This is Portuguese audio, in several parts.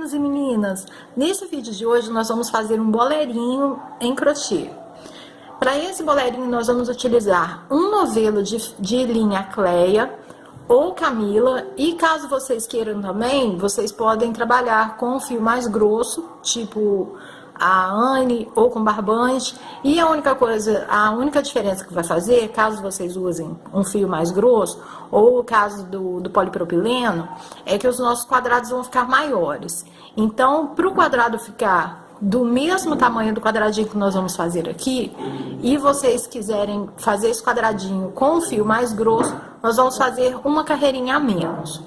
meninos e meninas! Nesse vídeo de hoje nós vamos fazer um boleirinho em crochê. Para esse boleirinho nós vamos utilizar um novelo de linha Cleia ou Camila, e caso vocês queiram também, vocês podem trabalhar com um fio mais grosso, tipo a Anne, ou com barbante. E a única diferença que vai fazer, caso vocês usem um fio mais grosso, ou o caso do polipropileno, é que os nossos quadrados vão ficar maiores. Então, para o quadrado ficar do mesmo tamanho do quadradinho que nós vamos fazer aqui, e vocês quiserem fazer esse quadradinho com um fio mais grosso, nós vamos fazer uma carreirinha a menos.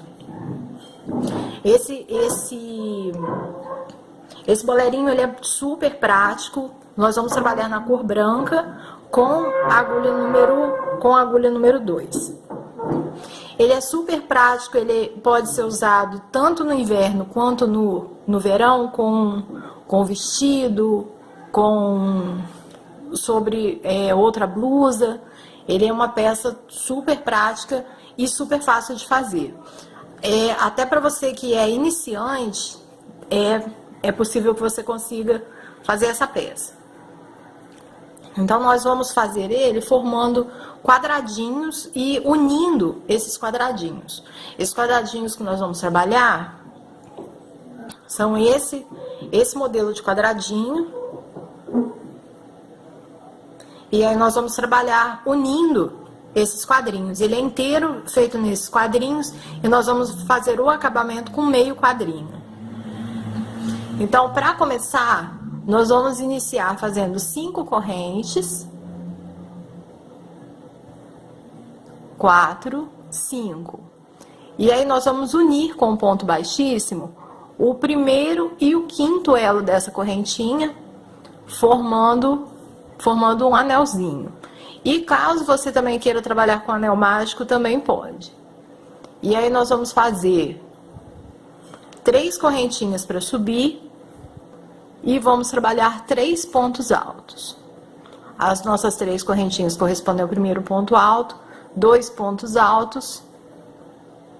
Esse boleirinho ele é super prático. Nós vamos trabalhar na cor branca com a agulha número 2. Ele é super prático, ele pode ser usado tanto no inverno quanto no verão, com vestido, sobre outra blusa. Ele é uma peça super prática e super fácil de fazer. Até para você que é iniciante, é possível que você consiga fazer essa peça. Então, nós vamos fazer ele formando quadradinhos e unindo esses quadradinhos. Esses quadradinhos que nós vamos trabalhar são esse modelo de quadradinho. E aí nós vamos trabalhar unindo esses quadrinhos. Ele é inteiro feito nesses quadrinhos e nós vamos fazer o acabamento com meio quadrinho. Então, para começar, nós vamos iniciar fazendo 5 correntes. 4, 5. E aí nós vamos unir com o ponto baixíssimo o primeiro e o quinto elo dessa correntinha, formando um anelzinho. E caso você também queira trabalhar com anel mágico, também pode. E aí nós vamos fazer 3 correntinhas para subir e vamos trabalhar 3 pontos altos. As nossas 3 correntinhas correspondem ao primeiro ponto alto, 2 pontos altos,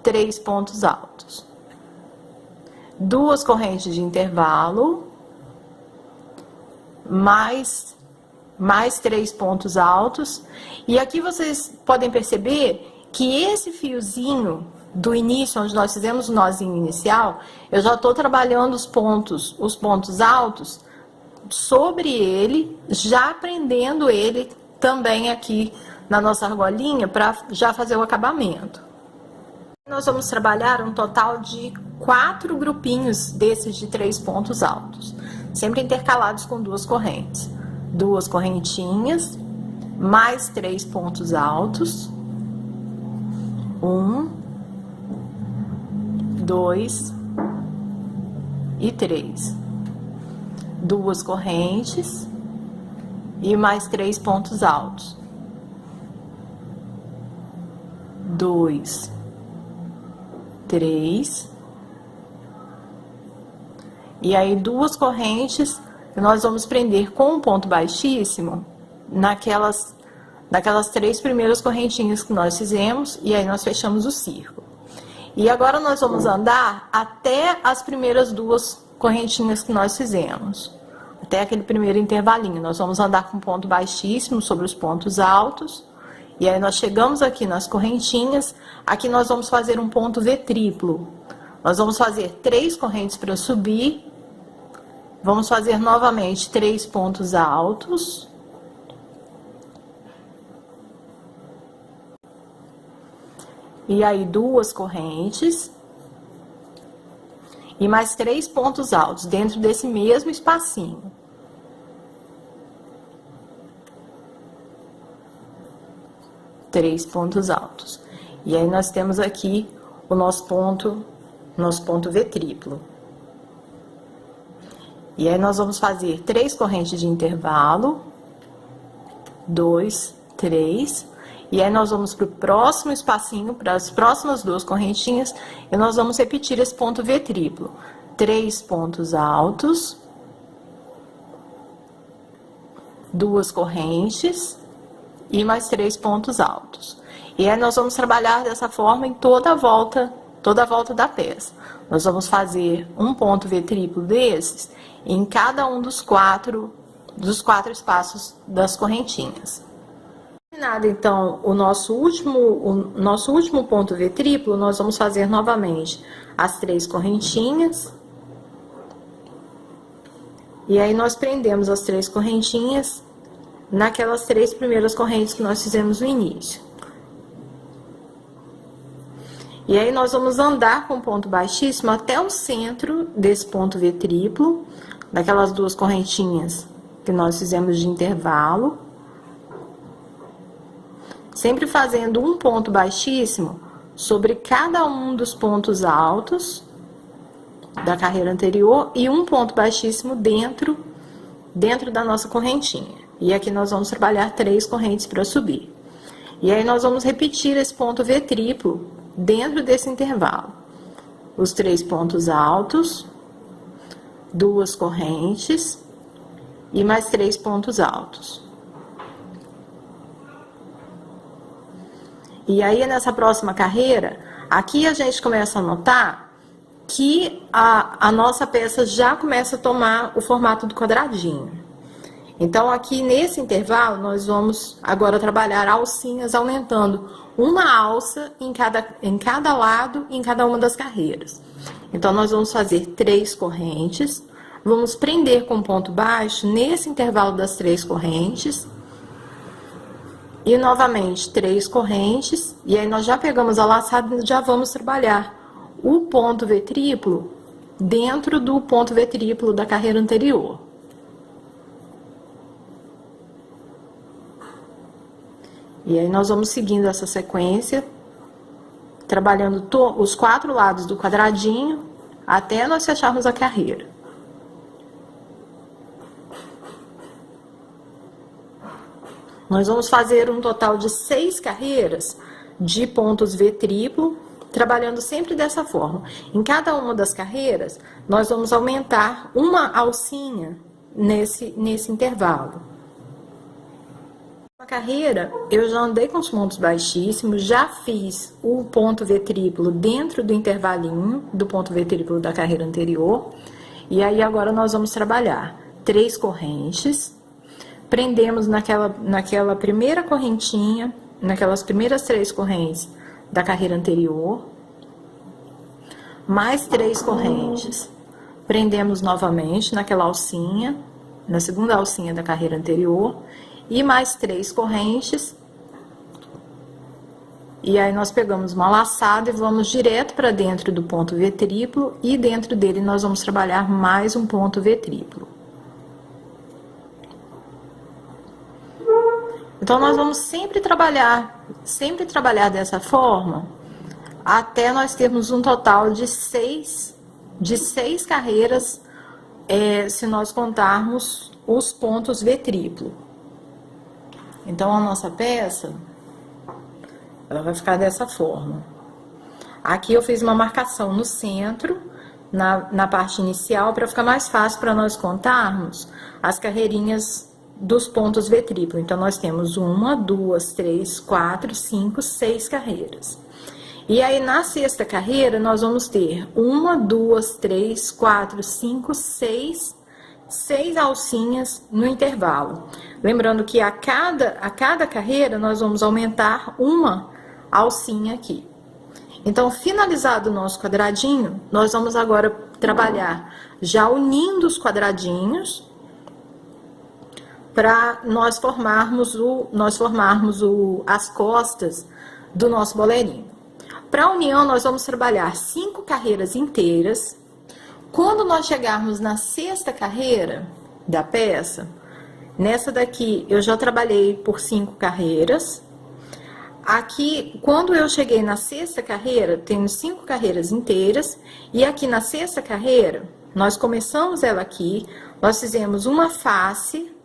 3 pontos altos. 2 correntes de intervalo, mais 3 pontos altos. E aqui vocês podem perceber que esse fiozinho do início, onde nós fizemos o nozinho inicial, eu já estou trabalhando os pontos altos sobre ele, já prendendo ele também aqui na nossa argolinha para já fazer o acabamento. Nós vamos trabalhar um total de 4 grupinhos desses de 3 pontos altos, sempre intercalados com 2 correntes. 2 correntinhas, mais 3 pontos altos. 1, 2 e 3. 2 correntes e mais 3 pontos altos. 2, 3. E aí 2 correntes que nós vamos prender com um ponto baixíssimo naquelas 3 primeiras correntinhas que nós fizemos, e aí nós fechamos o círculo. E agora nós vamos andar até as primeiras 2 correntinhas que nós fizemos, até aquele primeiro intervalinho. Nós vamos andar com ponto baixíssimo sobre os pontos altos, e aí nós chegamos aqui nas correntinhas. Aqui nós vamos fazer um ponto V triplo. Nós vamos fazer 3 correntes para subir, vamos fazer novamente 3 pontos altos. E aí 2 correntes e mais 3 pontos altos dentro desse mesmo espacinho. Três pontos altos. E aí nós temos aqui o nosso ponto V triplo. E aí nós vamos fazer 3 correntes de intervalo, 2, 3. E aí nós vamos para o próximo espacinho, para as próximas 2 correntinhas, e nós vamos repetir esse ponto V triplo. 3 pontos altos, 2 correntes e mais 3 pontos altos. E aí nós vamos trabalhar dessa forma em toda a volta toda a volta da peça. Nós vamos fazer um ponto V triplo desses em cada um dos quatro espaços das correntinhas. Terminado, então, o nosso último ponto V triplo, nós vamos fazer novamente as 3 correntinhas. E aí, nós prendemos as 3 correntinhas naquelas 3 primeiras correntes que nós fizemos no início. E aí, nós vamos andar com o ponto baixíssimo até o centro desse ponto V triplo, daquelas 2 correntinhas que nós fizemos de intervalo. Sempre fazendo um ponto baixíssimo sobre cada um dos pontos altos da carreira anterior e um ponto baixíssimo dentro da nossa correntinha. E aqui nós vamos trabalhar 3 correntes para subir. E aí, nós vamos repetir esse ponto V triplo dentro desse intervalo. Os 3 pontos altos, 2 correntes e mais 3 pontos altos. E aí, nessa próxima carreira, aqui a gente começa a notar que a nossa peça já começa a tomar o formato do quadradinho. Então, aqui nesse intervalo, nós vamos agora trabalhar alcinhas, aumentando uma alça em cada lado, em cada uma das carreiras. Então, nós vamos fazer 3 correntes, vamos prender com ponto baixo nesse intervalo das 3 correntes. E novamente, 3 correntes, e aí nós já pegamos a laçada e já vamos trabalhar o ponto V triplo dentro do ponto V triplo da carreira anterior. E aí, nós vamos seguindo essa sequência, trabalhando os 4 lados do quadradinho, até nós fecharmos a carreira. Nós vamos fazer um total de 6 carreiras de pontos V triplo, trabalhando sempre dessa forma. Em cada uma das carreiras, nós vamos aumentar uma alcinha nesse intervalo. Na carreira, eu já andei com os pontos baixíssimos, já fiz o ponto V triplo dentro do intervalinho do ponto V triplo da carreira anterior. E aí, agora nós vamos trabalhar 3 correntes. Prendemos naquela primeira correntinha, naquelas primeiras 3 correntes da carreira anterior, mais 3 correntes. Prendemos novamente naquela alcinha, na segunda alcinha da carreira anterior, e mais 3 correntes. E aí, nós pegamos uma laçada e vamos direto para dentro do ponto V triplo, e dentro dele nós vamos trabalhar mais um ponto V triplo. Então, nós vamos sempre trabalhar dessa forma, até nós termos um total de 6 carreiras, se nós contarmos os pontos V triplo. Então, a nossa peça, ela vai ficar dessa forma. Aqui eu fiz uma marcação no centro, na parte inicial, para ficar mais fácil para nós contarmos as carreirinhas dos pontos V triplo. Então, nós temos 1, 2, 3, 4, 5, 6 carreiras. E aí, na 6ª carreira, nós vamos ter 1, 2, 3, 4, 5, 6 alcinhas no intervalo. Lembrando que a cada carreira, nós vamos aumentar uma alcinha aqui. Então, finalizado o nosso quadradinho, nós vamos agora trabalhar já unindo os quadradinhos, para nós formarmos as costas do nosso boleirinho. Para a união, nós vamos trabalhar 5 carreiras inteiras. Quando nós chegarmos na 6ª carreira da peça, nessa daqui eu já trabalhei por 5 carreiras. Aqui, quando eu cheguei na 6ª carreira, temos 5 carreiras inteiras. E aqui na 6ª carreira, nós começamos ela aqui, nós fizemos uma face,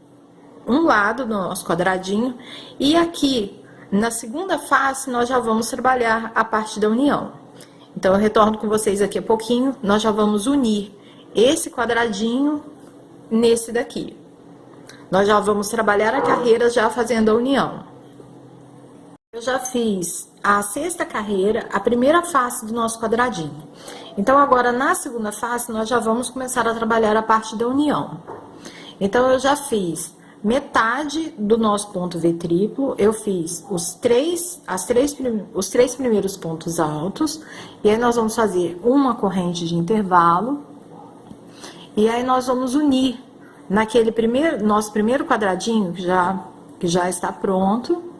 um lado do nosso quadradinho, e aqui na segunda face nós já vamos trabalhar a parte da união. Então, eu retorno com vocês aqui a pouquinho, nós já vamos unir esse quadradinho nesse daqui. Nós já vamos trabalhar a carreira já fazendo a união. Eu já fiz a sexta carreira, a primeira face do nosso quadradinho. Então, agora na segunda face, nós já vamos começar a trabalhar a parte da união. Então, eu já fiz metade do nosso ponto V triplo, eu fiz os três primeiros pontos altos, e aí nós vamos fazer uma corrente de intervalo, e aí nós vamos unir naquele nosso primeiro quadradinho, que já está pronto.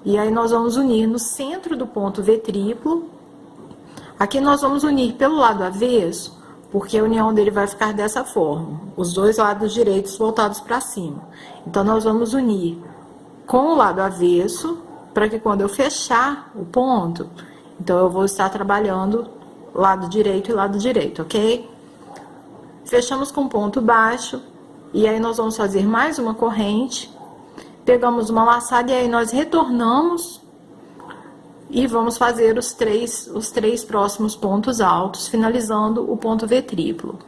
E aí nós vamos unir no centro do ponto V triplo. Aqui nós vamos unir pelo lado avesso, porque a união dele vai ficar dessa forma, os dois lados direitos voltados para cima. Então, nós vamos unir com o lado avesso, para que quando eu fechar o ponto, então eu vou estar trabalhando lado direito e lado direito, ok? Fechamos com ponto baixo, e aí nós vamos fazer mais uma corrente. Pegamos uma laçada e aí nós retornamos e vamos fazer os três próximos pontos altos, finalizando o ponto V triplo.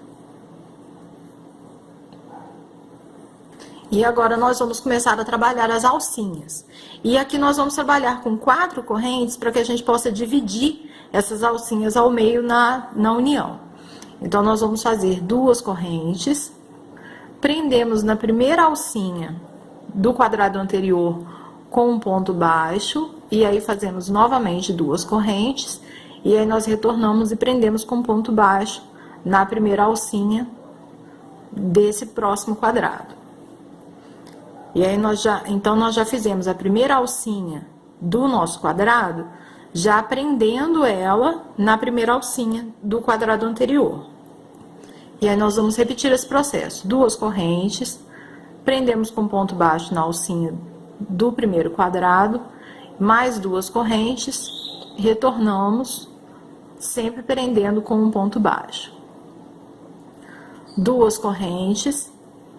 E agora nós vamos começar a trabalhar as alcinhas. E aqui nós vamos trabalhar com 4 correntes para que a gente possa dividir essas alcinhas ao meio na união. Então, nós vamos fazer 2 correntes, prendemos na primeira alcinha do quadrado anterior com um ponto baixo, e aí fazemos novamente 2 correntes, e aí nós retornamos e prendemos com ponto baixo na primeira alcinha desse próximo quadrado. E aí então nós já fizemos a primeira alcinha do nosso quadrado, já prendendo ela na primeira alcinha do quadrado anterior. E aí nós vamos repetir esse processo, 2 correntes, prendemos com ponto baixo na alcinha do primeiro quadrado, mais 2 correntes, retornamos, sempre prendendo com um ponto baixo. 2 correntes,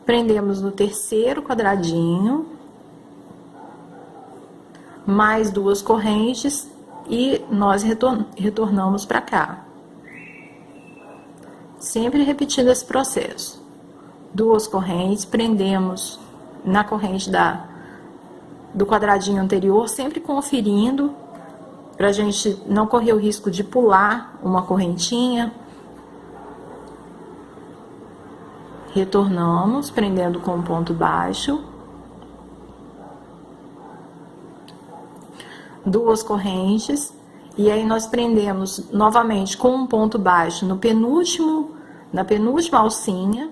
prendemos no terceiro quadradinho, mais 2 correntes e nós retornamos para cá. Sempre repetindo esse processo. 2 correntes, prendemos na corrente do quadradinho anterior, sempre conferindo, para a gente não correr o risco de pular uma correntinha. Retornamos, prendendo com ponto baixo. 2 correntes, e aí nós prendemos novamente com um ponto baixo na penúltima alcinha.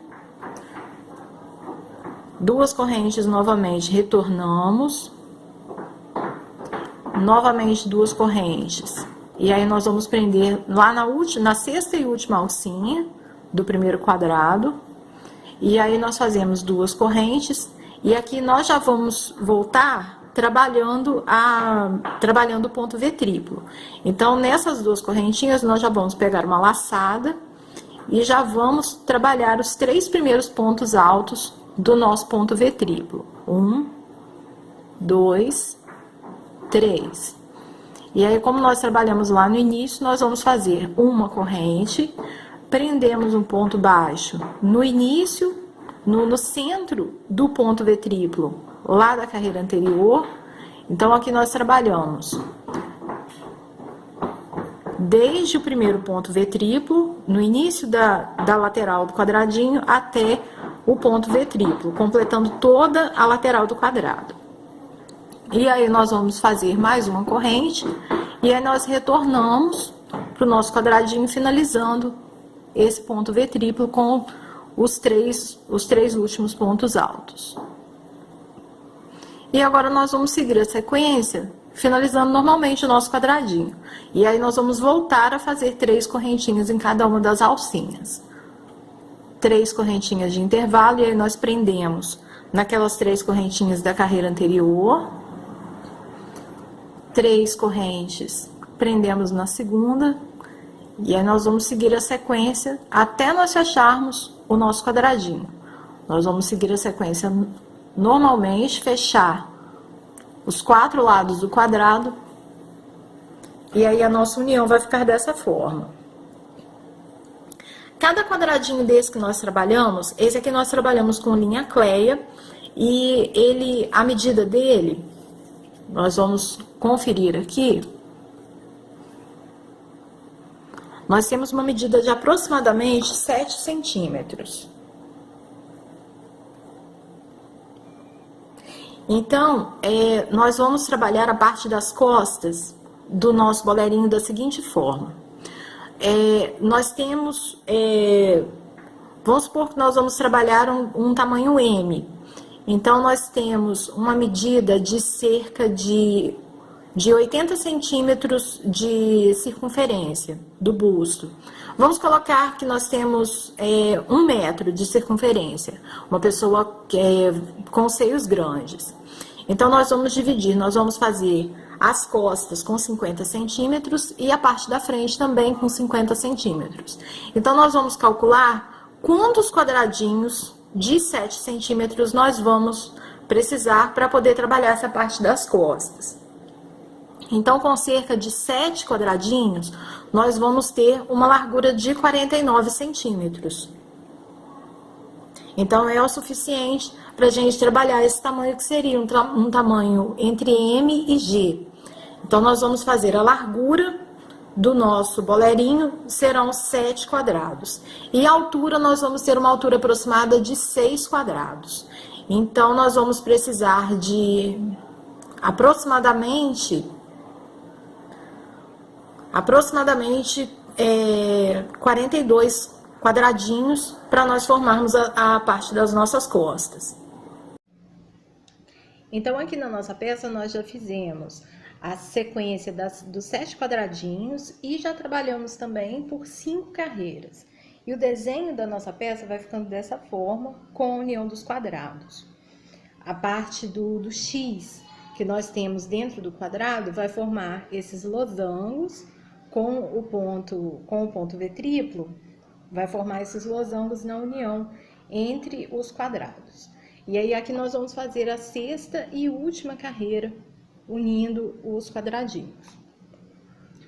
2 correntes novamente, retornamos. Novamente 2 correntes. E aí nós vamos prender lá na sexta e última alcinha do primeiro quadrado. E aí nós fazemos 2 correntes, e aqui nós já vamos voltar trabalhando o ponto V triplo. Então, nessas 2 correntinhas, nós já vamos pegar uma laçada e já vamos trabalhar os 3 primeiros pontos altos do nosso ponto V triplo. 1, 2, 3. E aí, como nós trabalhamos lá no início, nós vamos fazer uma corrente, prendemos um ponto baixo no início, no centro do ponto V triplo, lá da carreira anterior. Então, aqui nós trabalhamos desde o primeiro ponto V triplo, no início da lateral do quadradinho, até o ponto V triplo, completando toda a lateral do quadrado. E aí, nós vamos fazer mais uma corrente, e aí nós retornamos para o nosso quadradinho, finalizando esse ponto V triplo com os três últimos pontos altos. E agora nós vamos seguir a sequência, finalizando normalmente o nosso quadradinho. E aí nós vamos voltar a fazer 3 correntinhas em cada uma das alcinhas. 3 correntinhas de intervalo, e aí nós prendemos naquelas 3 correntinhas da carreira anterior. 3 correntes, prendemos na segunda. E aí nós vamos seguir a sequência até nós fecharmos o nosso quadradinho. Nós vamos seguir a sequência normalmente, fechar os 4 lados do quadrado, e aí a nossa união vai ficar dessa forma. Cada quadradinho desse que nós trabalhamos, esse aqui nós trabalhamos com linha Cleia, e a medida dele nós vamos conferir aqui. Nós temos uma medida de aproximadamente 7 centímetros. Então, nós vamos trabalhar a parte das costas do nosso bolerinho da seguinte forma. Nós temos, vamos supor que nós vamos trabalhar um tamanho M. Então, nós temos uma medida de cerca de 80 centímetros de circunferência do busto. Vamos colocar que nós temos 1 metro de circunferência, uma pessoa com seios grandes. Então, nós vamos dividir, nós vamos fazer as costas com 50 centímetros e a parte da frente também com 50 centímetros. Então, nós vamos calcular quantos quadradinhos de 7 centímetros nós vamos precisar para poder trabalhar essa parte das costas. Então, com cerca de 7 quadradinhos, nós vamos ter uma largura de 49 centímetros. Então, é o suficiente para a gente trabalhar esse tamanho, que seria um tamanho entre M e G. Então, nós vamos fazer a largura do nosso bolerinho, serão 7 quadrados. E a altura, nós vamos ter uma altura aproximada de 6 quadrados. Então, nós vamos precisar de aproximadamente 42 quadradinhos para nós formarmos a parte das nossas costas. Então, aqui na nossa peça, nós já fizemos a sequência dos 7 quadradinhos e já trabalhamos também por 5 carreiras. E o desenho da nossa peça vai ficando dessa forma, com a união dos quadrados. A parte do X que nós temos dentro do quadrado vai formar esses losangos com o ponto V triplo, vai formar esses losangos na união entre os quadrados. E aí aqui nós vamos fazer a 6ª e última carreira, unindo os quadradinhos.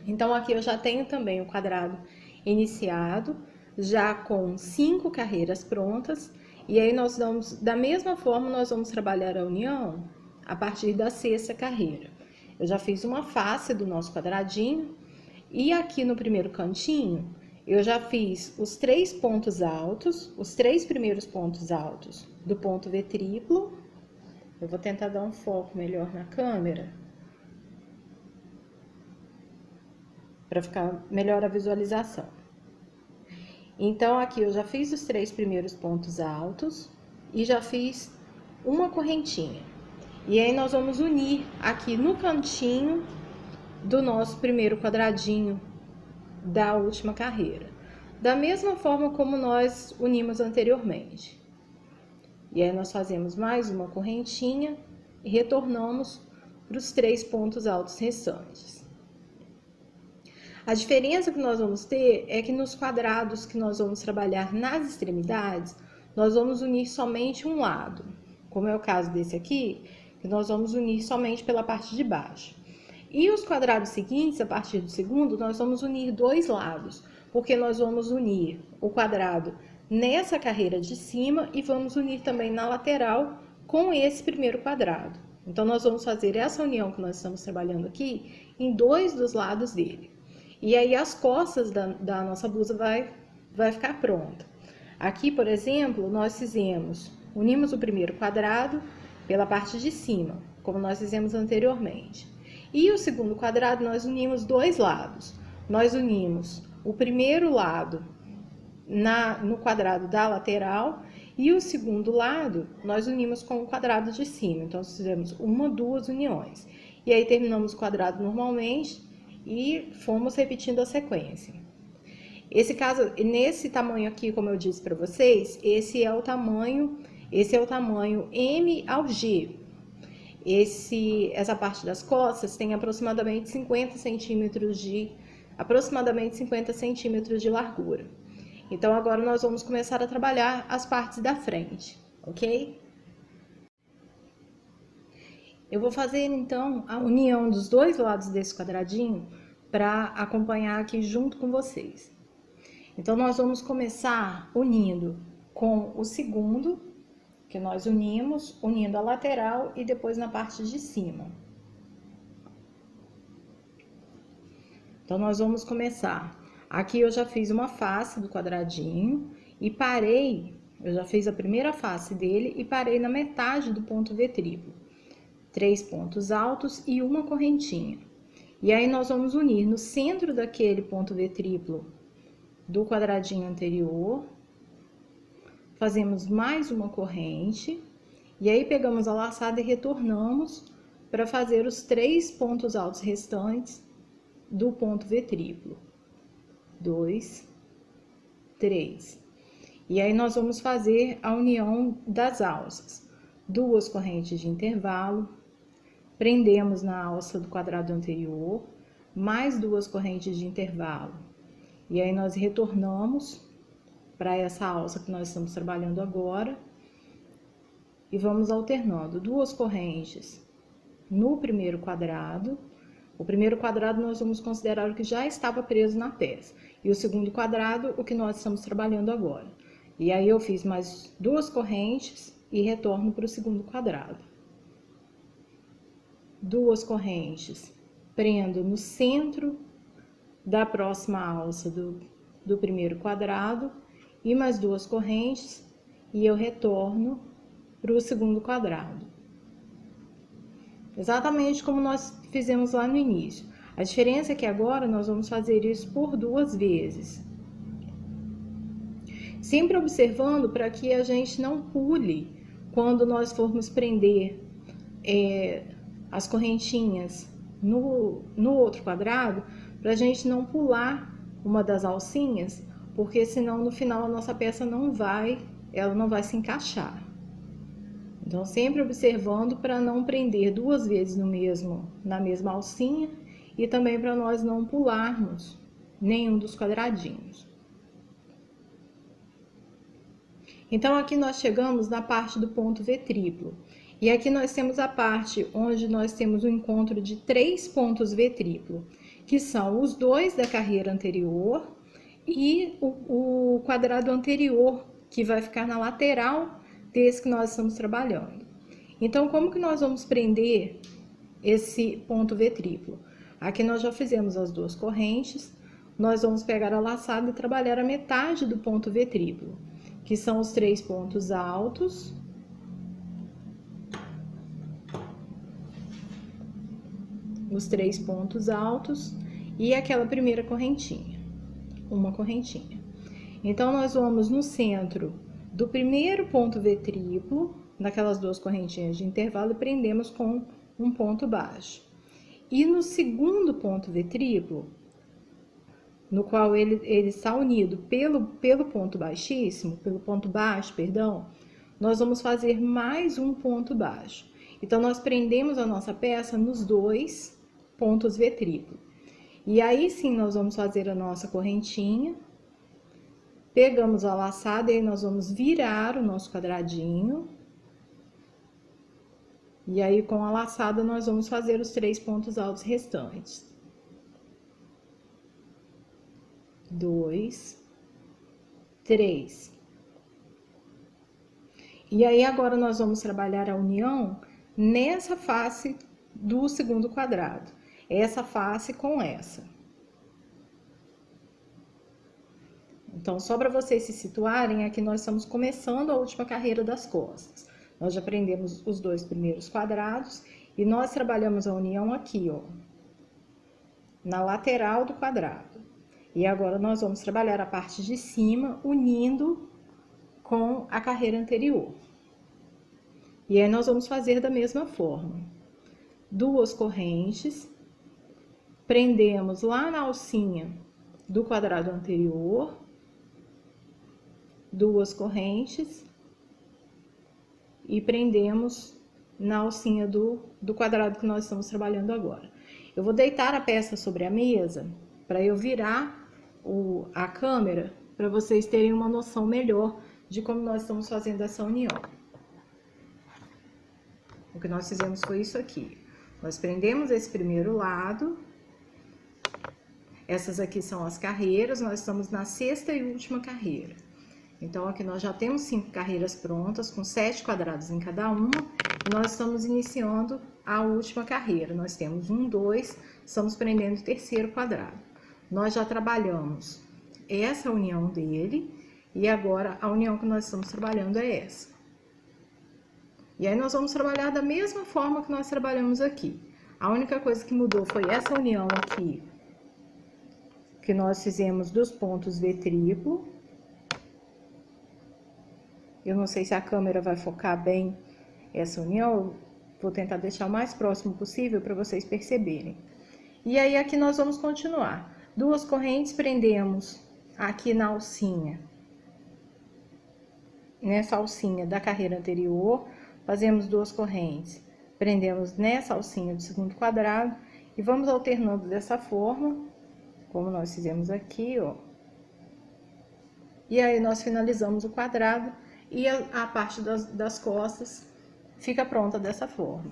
Então, aqui eu já tenho também o quadrado iniciado, já com 5 carreiras prontas, e aí nós vamos, da mesma forma, nós vamos trabalhar a união a partir da 6ª carreira. Eu já fiz uma face do nosso quadradinho, e aqui no primeiro cantinho, eu já fiz os 3 pontos altos, os 3 primeiros pontos altos do ponto V triplo. Eu vou tentar dar um foco melhor na câmera, para ficar melhor a visualização. Então, aqui eu já fiz os 3 primeiros pontos altos e já fiz uma correntinha. E aí, nós vamos unir aqui no cantinho do nosso primeiro quadradinho da última carreira, da mesma forma como nós unimos anteriormente. E aí, nós fazemos mais uma correntinha e retornamos para os 3 pontos altos restantes. A diferença que nós vamos ter é que nos quadrados que nós vamos trabalhar nas extremidades, nós vamos unir somente um lado, como é o caso desse aqui, que nós vamos unir somente pela parte de baixo. E os quadrados seguintes, a partir do segundo, nós vamos unir 2 lados, porque nós vamos unir o quadrado nessa carreira de cima e vamos unir também na lateral com esse primeiro quadrado. Então, nós vamos fazer essa união que nós estamos trabalhando aqui em 2 dos lados dele. E aí, as costas da nossa blusa vai ficar pronta. Aqui, por exemplo, nós unimos o primeiro quadrado pela parte de cima, como nós fizemos anteriormente. E o segundo quadrado, nós unimos 2 lados. Nós unimos o primeiro lado no quadrado da lateral e o segundo lado nós unimos com o quadrado de cima. Então, nós fizemos 2 uniões. E aí, terminamos o quadrado normalmente e fomos repetindo a sequência. Nesse tamanho aqui, como eu disse para vocês, esse é o tamanho M ao G. Essa parte das costas tem aproximadamente 50 centímetros de largura. Então, agora nós vamos começar a trabalhar as partes da frente, ok? Eu vou fazer, então, a união dos 2 lados desse quadradinho para acompanhar aqui junto com vocês. Então, nós vamos começar unindo com o segundo, que nós unindo a lateral e depois na parte de cima. Então, nós vamos começar. Aqui eu já fiz uma face do quadradinho e parei, eu já fiz a primeira face dele e parei na metade do ponto V triplo. 3 pontos altos e uma correntinha. E aí, nós vamos unir no centro daquele ponto V triplo do quadradinho anterior. Fazemos mais uma corrente. E aí, pegamos a laçada e retornamos para fazer os 3 pontos altos restantes do ponto V triplo. 2, 3. E aí, nós vamos fazer a união das alças. 2 correntes de intervalo. Prendemos na alça do quadrado anterior, mais 2 correntes de intervalo. E aí, nós retornamos para essa alça que nós estamos trabalhando agora. E vamos alternando 2 correntes no primeiro quadrado. O primeiro quadrado nós vamos considerar o que já estava preso na peça. E o segundo quadrado, o que nós estamos trabalhando agora. E aí, eu fiz mais 2 correntes e retorno para o segundo quadrado. 2 correntes, prendo no centro da próxima alça do primeiro quadrado e mais 2 correntes e eu retorno para o segundo quadrado. Exatamente como nós fizemos lá no início. A diferença é que agora nós vamos fazer isso por 2 vezes. Sempre observando para que a gente não pule quando nós formos prender as correntinhas no outro quadrado, para a gente não pular uma das alcinhas, porque senão no final a nossa peça ela não vai se encaixar. Então, sempre observando para não prender 2 vezes na mesma alcinha e também para nós não pularmos nenhum dos quadradinhos. Então, aqui nós chegamos na parte do ponto V triplo. E aqui nós temos a parte onde nós temos o encontro de 3 pontos V triplo, que são os 2 da carreira anterior e o quadrado anterior, que vai ficar na lateral desse que nós estamos trabalhando. Então, como que nós vamos prender esse ponto V triplo? Aqui nós já fizemos as 2 correntes, nós vamos pegar a laçada e trabalhar a metade do ponto V triplo, que são os 3 pontos altos. Os 3 pontos altos e aquela primeira correntinha, uma correntinha. Então, nós vamos no centro do primeiro ponto V triplo, naquelas 2 correntinhas de intervalo, e prendemos com um ponto baixo. E no segundo ponto V triplo, no qual ele está unido pelo ponto baixíssimo, pelo ponto baixo, perdão, nós vamos fazer mais um ponto baixo. Então, nós prendemos a nossa peça nos 2 pontos V triplo. E aí sim nós vamos fazer a nossa correntinha, pegamos a laçada e aí nós vamos virar o nosso quadradinho. E aí com a laçada nós vamos fazer os 3 pontos altos restantes. 2, 3. E aí agora nós vamos trabalhar a união nessa face do segundo quadrado. Essa face com essa. Então, só para vocês se situarem, aqui nós estamos começando a última carreira das costas. Nós já prendemos os 2 primeiros quadrados e nós trabalhamos a união aqui, ó, na lateral do quadrado. E agora nós vamos trabalhar a parte de cima, unindo com a carreira anterior. E aí nós vamos fazer da mesma forma. 2 correntes, prendemos lá na alcinha do quadrado anterior, 2 correntes e prendemos na alcinha do quadrado que nós estamos trabalhando agora. Eu vou deitar a peça sobre a mesa para eu virar a câmera para vocês terem uma noção melhor de como nós estamos fazendo essa união. O que nós fizemos foi isso aqui. Nós prendemos esse primeiro lado. Essas aqui são as carreiras, nós estamos na 6ª e última carreira. Então, aqui nós já temos 5 carreiras prontas, com 7 quadrados em cada uma, e nós estamos iniciando a última carreira. Nós temos 1, 2, estamos prendendo o terceiro quadrado. nós já trabalhamos essa união dele, e agora a união que nós estamos trabalhando é essa. E aí nós vamos trabalhar da mesma forma que nós trabalhamos aqui. A única coisa que mudou foi essa união aqui, que nós fizemos dos pontos V triplo. Eu não sei se a câmera vai focar bem essa união, vou tentar deixar o mais próximo possível para vocês perceberem. E aí aqui nós vamos continuar. Duas correntes, prendemos aqui na alcinha, nessa alcinha da carreira anterior, fazemos duas correntes, prendemos nessa alcinha do segundo quadrado e vamos alternando dessa forma, como nós fizemos aqui, ó. E aí nós finalizamos o quadrado e a parte das costas fica pronta dessa forma.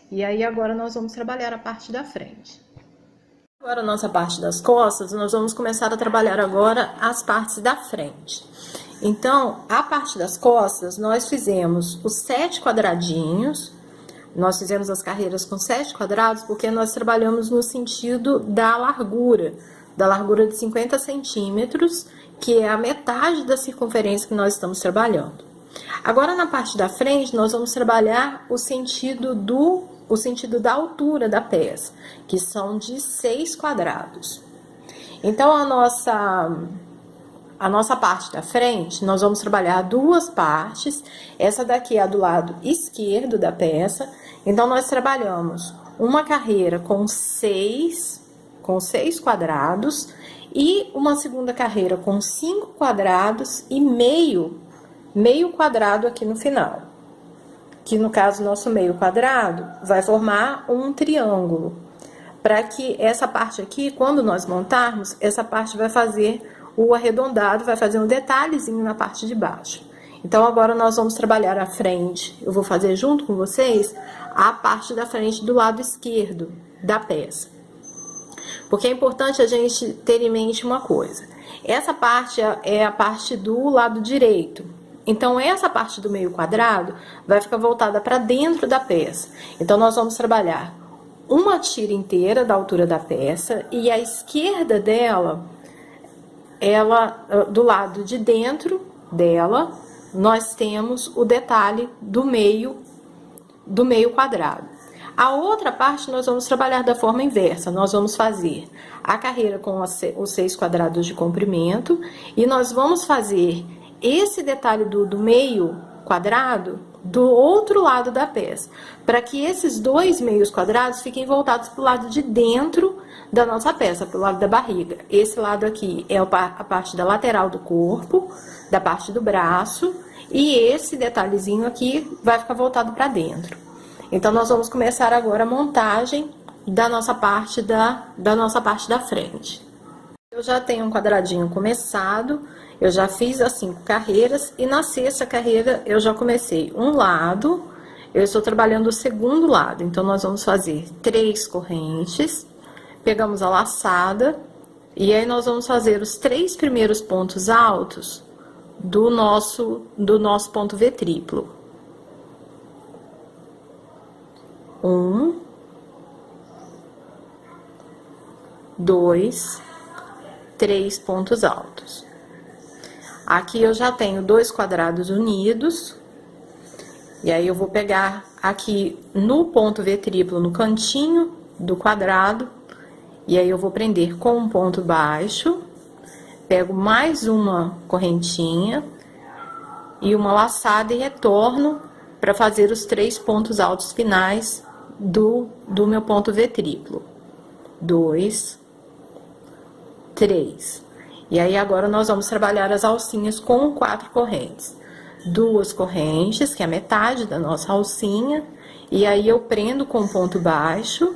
E aí agora nós vamos trabalhar a parte da frente. Agora a nossa parte das costas, nós vamos começar a trabalhar agora as partes da frente. Então, a parte das costas, nós fizemos os 7 quadradinhos, nós fizemos as carreiras com 7 quadrados, porque nós trabalhamos no sentido da largura de 50 centímetros, que é a metade da circunferência que nós estamos trabalhando. Agora, na parte da frente, nós vamos trabalhar o sentido da altura da peça, que são de 6 quadrados. Então, a nossa parte da frente, nós vamos trabalhar duas partes. Essa daqui é a do lado esquerdo da peça. Então, nós trabalhamos uma carreira com 6 quadrados e uma segunda carreira com 5 quadrados e meio quadrado aqui no final. Que no caso, nosso meio quadrado vai formar um triângulo. Para que essa parte aqui, quando nós montarmos, essa parte vai fazer o arredondado, vai fazer um detalhezinho na parte de baixo. Então, agora nós vamos trabalhar a frente. Eu vou fazer junto com vocês a parte da frente do lado esquerdo da peça. Porque é importante a gente ter em mente uma coisa. Essa parte é a parte do lado direito. Então, essa parte do meio quadrado vai ficar voltada para dentro da peça. Então, nós vamos trabalhar uma tira inteira da altura da peça e a esquerda dela, do lado de dentro dela, nós temos o detalhe do meio quadrado. A outra parte nós vamos trabalhar da forma inversa. Nós vamos fazer a carreira com os 6 quadrados de comprimento e nós vamos fazer esse detalhe do meio quadrado do outro lado da peça, para que esses dois meios quadrados fiquem voltados para o lado de dentro da nossa peça, para o lado da barriga. Esse lado aqui é a parte da lateral do corpo, da parte do braço, e esse detalhezinho aqui vai ficar voltado para dentro. Então, nós vamos começar agora a montagem da nossa parte da frente. Eu já tenho um quadradinho começado, eu já fiz as 5 carreiras, e na 6ª carreira eu já comecei um lado, eu estou trabalhando o segundo lado. Então, nós vamos fazer 3 correntes, pegamos a laçada, e aí nós vamos fazer os 3 primeiros pontos altos do nosso ponto V triplo. 1, 2, 3 pontos altos. Aqui eu já tenho 2 quadrados unidos, e aí eu vou pegar aqui no ponto V triplo, no cantinho do quadrado, e aí eu vou prender com um ponto baixo, pego mais uma correntinha e uma laçada e retorno para fazer os 3 pontos altos finais do meu ponto V triplo. 2, 3. E aí, agora, nós vamos trabalhar as alcinhas com 4 correntes. 2 correntes, que é a metade da nossa alcinha, e aí eu prendo com ponto baixo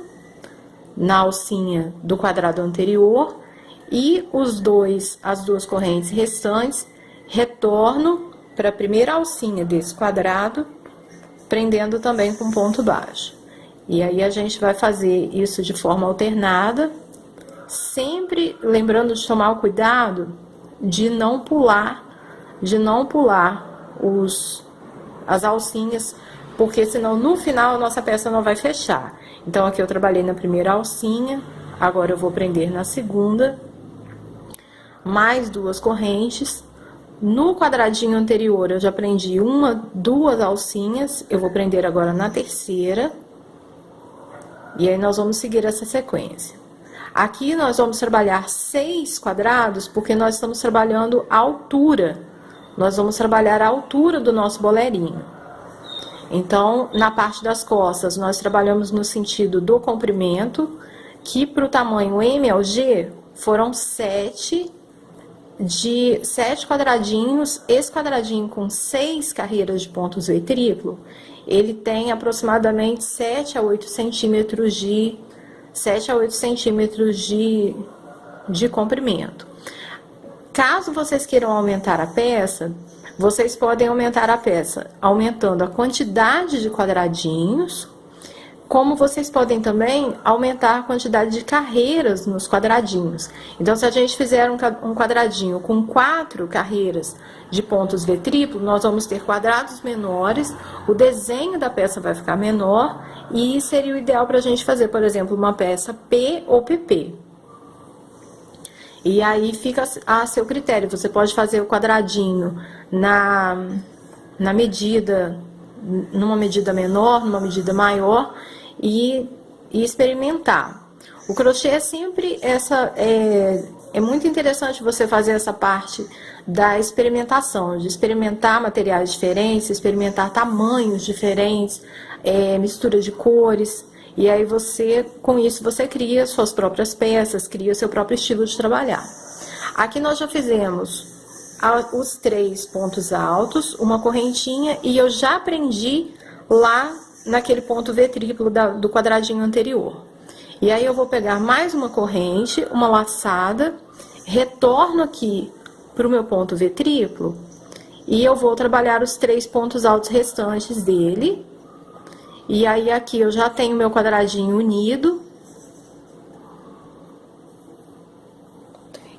na alcinha do quadrado anterior, e as duas correntes restantes, retorno para a primeira alcinha desse quadrado, prendendo também com ponto baixo. E aí, a gente vai fazer isso de forma alternada, sempre lembrando de tomar o cuidado de não pular as alcinhas, porque senão no final a nossa peça não vai fechar. Então, aqui eu trabalhei na primeira alcinha, Agora eu vou prender na segunda, mais 2 correntes. No quadradinho anterior eu já prendi 2 alcinhas, eu vou prender agora na terceira. E aí nós vamos seguir essa sequência. Aqui nós vamos trabalhar 6 quadrados, porque nós estamos trabalhando a altura. Nós vamos trabalhar a altura do nosso boleirinho. Então, na parte das costas, nós trabalhamos no sentido do comprimento, que para o tamanho M ao G foram 7 quadradinhos. Esse quadradinho com 6 carreiras de pontos V triplo, ele tem aproximadamente 7 a 8 centímetros de comprimento. Caso vocês queiram aumentar a peça, vocês podem aumentar a peça aumentando a quantidade de quadradinhos, como vocês podem também aumentar a quantidade de carreiras nos quadradinhos. Então, se a gente fizer um quadradinho com 4 carreiras de pontos V triplo, nós vamos ter quadrados menores, o desenho da peça vai ficar menor e seria o ideal para a gente fazer, por exemplo, uma peça P ou PP. E aí fica a seu critério, você pode fazer o quadradinho numa medida menor, numa medida maior e experimentar. O crochê é sempre é muito interessante você fazer essa parte da experimentação, de experimentar materiais diferentes, experimentar tamanhos diferentes, mistura de cores. E aí com isso você cria suas próprias peças, cria seu próprio estilo de trabalhar. Aqui nós já fizemos os 3 pontos altos, uma correntinha, e eu já prendi lá naquele ponto V triplo do quadradinho anterior. E aí eu vou pegar mais uma corrente, uma laçada, retorno aqui para o meu ponto V triplo, e eu vou trabalhar os 3 pontos altos restantes dele. E aí aqui eu já tenho meu quadradinho unido.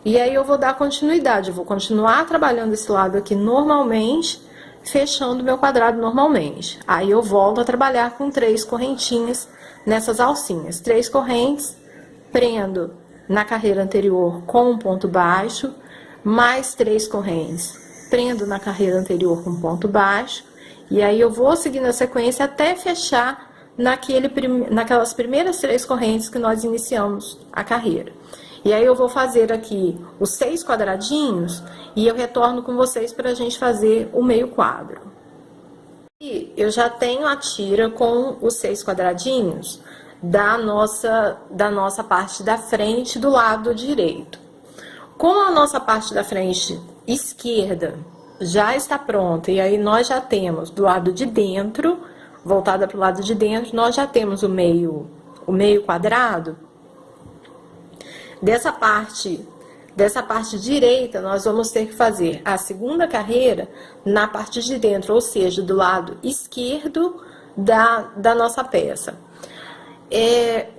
E aí eu vou dar continuidade, eu vou continuar trabalhando esse lado aqui normalmente, fechando meu quadrado normalmente. Aí eu volto a trabalhar com 3 correntinhas nessas alcinhas. 3 correntes, prendo na carreira anterior com um ponto baixo, mais 3 correntes, prendo na carreira anterior com ponto baixo. E aí eu vou seguindo a sequência até fechar naquelas primeiras 3 correntes que nós iniciamos a carreira. E aí eu vou fazer aqui os 6 quadradinhos e eu retorno com vocês para a gente fazer o meio quadro. E eu já tenho a tira com os 6 quadradinhos da nossa parte da frente do lado direito. Com a nossa parte da frente esquerda já está pronta, e aí nós já temos do lado de dentro, voltada para o lado de dentro, nós já temos o meio quadrado. Dessa parte direita, nós vamos ter que fazer a segunda carreira na parte de dentro, ou seja, do lado esquerdo da nossa peça.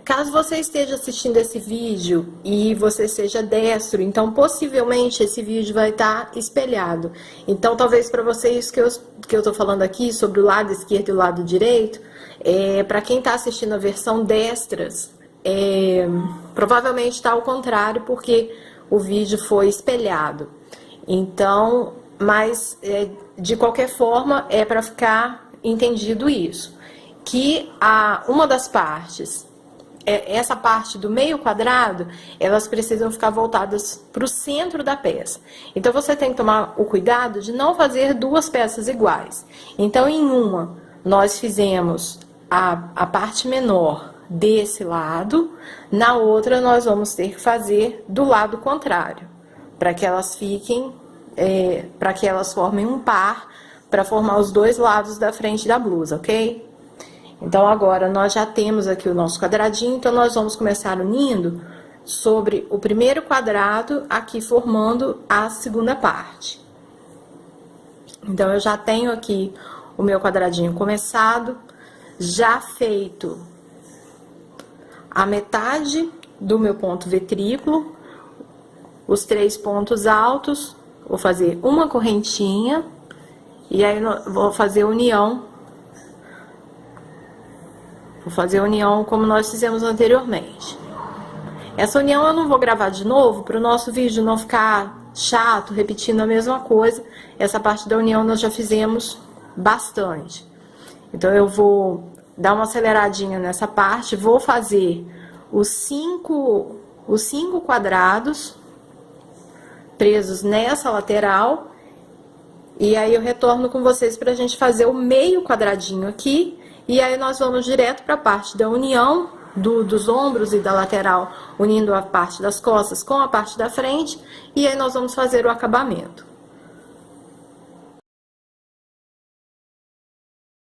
Caso você esteja assistindo esse vídeo e você seja destro, então possivelmente esse vídeo vai estar espelhado. Então talvez para vocês que eu tô falando aqui sobre o lado esquerdo e o lado direito, para quem está assistindo a versão destras, provavelmente está ao contrário, porque o vídeo foi espelhado. Então, mas de qualquer forma é para ficar entendido isso, que uma das partes, essa parte do meio quadrado, elas precisam ficar voltadas para o centro da peça. Então você tem que tomar o cuidado de não fazer 2 peças iguais. Então em uma nós fizemos a parte menor desse lado, na outra nós vamos ter que fazer do lado contrário, para que elas formem um par, para formar os 2 lados da frente da blusa, ok? Então agora nós já temos aqui o nosso quadradinho, então nós vamos começar unindo sobre o primeiro quadrado, aqui formando a segunda parte. Então eu já tenho aqui o meu quadradinho começado, já feito a metade do meu ponto V triplo, os 3 pontos altos, vou fazer uma correntinha, e aí vou fazer união. Vou fazer união como nós fizemos anteriormente. Essa união eu não vou gravar de novo, para o nosso vídeo não ficar chato, repetindo a mesma coisa. Essa parte da união nós já fizemos bastante. Então, eu vou dar uma aceleradinha nessa parte, vou fazer os cinco quadrados presos nessa lateral, e aí eu retorno com vocês para a gente fazer o meio quadradinho aqui, e aí nós vamos direto para a parte da união dos ombros e da lateral, unindo a parte das costas com a parte da frente, e aí nós vamos fazer o acabamento.